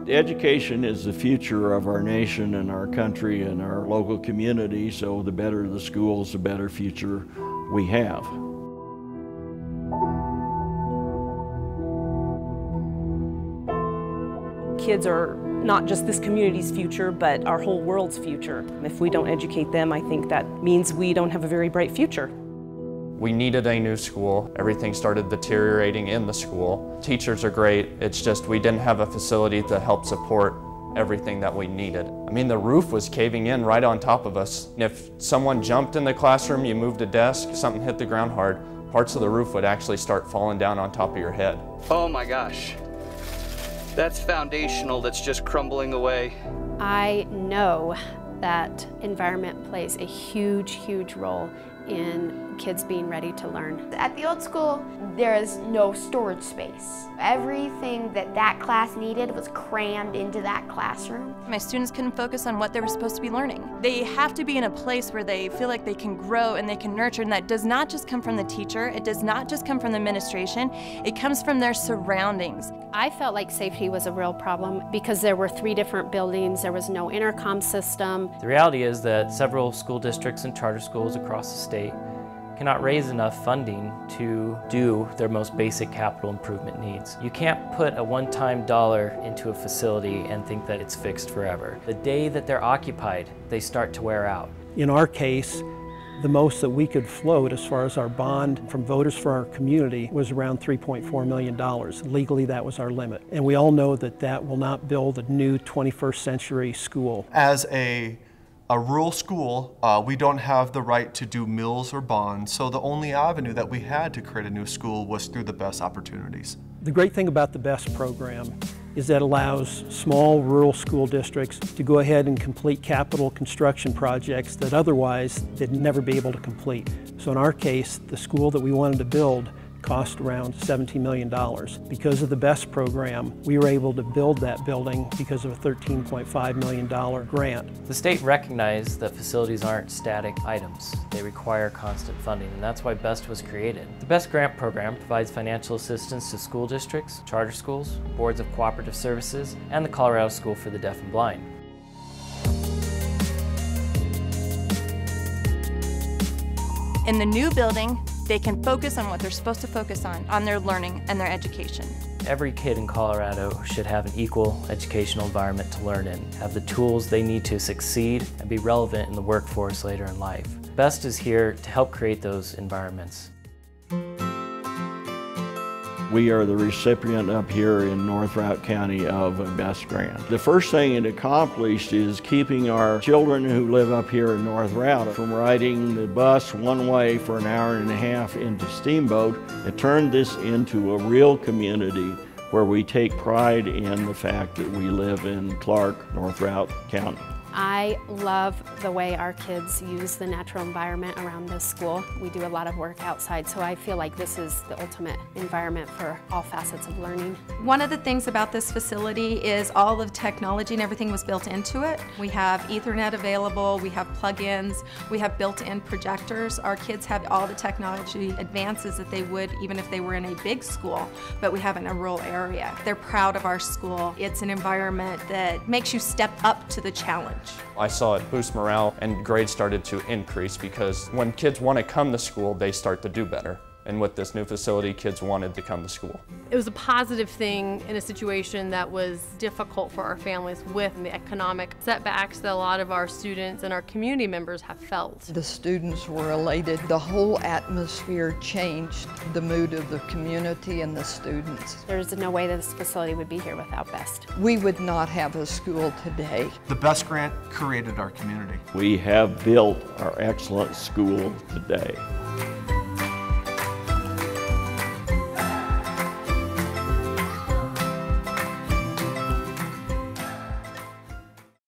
Education is the future of our nation and our country and our local community, so the better the schools, the better future we have. Kids are not just this community's future, but our whole world's future. If we don't educate them, I think that means we don't have a very bright future. We needed a new school. Everything started deteriorating in the school. Teachers are great, it's just we didn't have a facility to help support everything that we needed. I mean, the roof was caving in right on top of us. If someone jumped in the classroom, you moved a desk, something hit the ground hard, parts of the roof would actually start falling down on top of your head. Oh my gosh. That's foundational that's just crumbling away. I know that environment plays a huge, huge role in kids being ready to learn. At the old school, there is no storage space. Everything that class needed was crammed into that classroom. My students couldn't focus on what they were supposed to be learning. They have to be in a place where they feel like they can grow and they can nurture, and that does not just come from the teacher, it does not just come from the administration, it comes from their surroundings. I felt like safety was a real problem because there were 3 different buildings, there was no intercom system. The reality is that several school districts and charter schools across the state cannot raise enough funding to do their most basic capital improvement needs. You can't put a one-time dollar into a facility and think that it's fixed forever. The day that they're occupied, they start to wear out. In our case, the most that we could float as far as our bond from voters for our community was around $3.4 million. Legally, that was our limit. And we all know that that will not build a new 21st century school. As a rural school, we don't have the right to do mills or bonds, so the only avenue that we had to create a new school was through the BEST opportunities. The great thing about the BEST program is that it allows small rural school districts to go ahead and complete capital construction projects that otherwise they'd never be able to complete. So in our case, the school that we wanted to build cost around $17 million. Because of the BEST program, we were able to build that building because of a $13.5 million grant. The state recognized that facilities aren't static items. They require constant funding, and that's why BEST was created. The BEST grant program provides financial assistance to school districts, charter schools, boards of cooperative services, and the Colorado School for the Deaf and Blind. In the new building, they can focus on what they're supposed to focus on their learning and their education. Every kid in Colorado should have an equal educational environment to learn in, have the tools they need to succeed, and be relevant in the workforce later in life. BEST is here to help create those environments. We are the recipient up here in North Routt County of a BEST grant. The first thing it accomplished is keeping our children who live up here in North Routt from riding the bus one way for an hour and a half into Steamboat. It turned this into a real community where we take pride in the fact that we live in Clark, North Routt County. I love the way our kids use the natural environment around this school. We do a lot of work outside, so I feel like this is the ultimate environment for all facets of learning. One of the things about this facility is all of the technology and everything was built into it. We have Ethernet available, we have plug-ins, we have built-in projectors. Our kids have all the technology advances that they would even if they were in a big school, but we have it in a rural area. They're proud of our school. It's an environment that makes you step up to the challenge. I saw it boost morale and grades started to increase because when kids want to come to school, they start to do better. And with this new facility, kids wanted to come to school. It was a positive thing in a situation that was difficult for our families with the economic setbacks that a lot of our students and our community members have felt. The students were elated. The whole atmosphere changed the mood of the community and the students. There's no way that this facility would be here without BEST. We would not have a school today. The BEST grant created our community. We have built our excellent school today.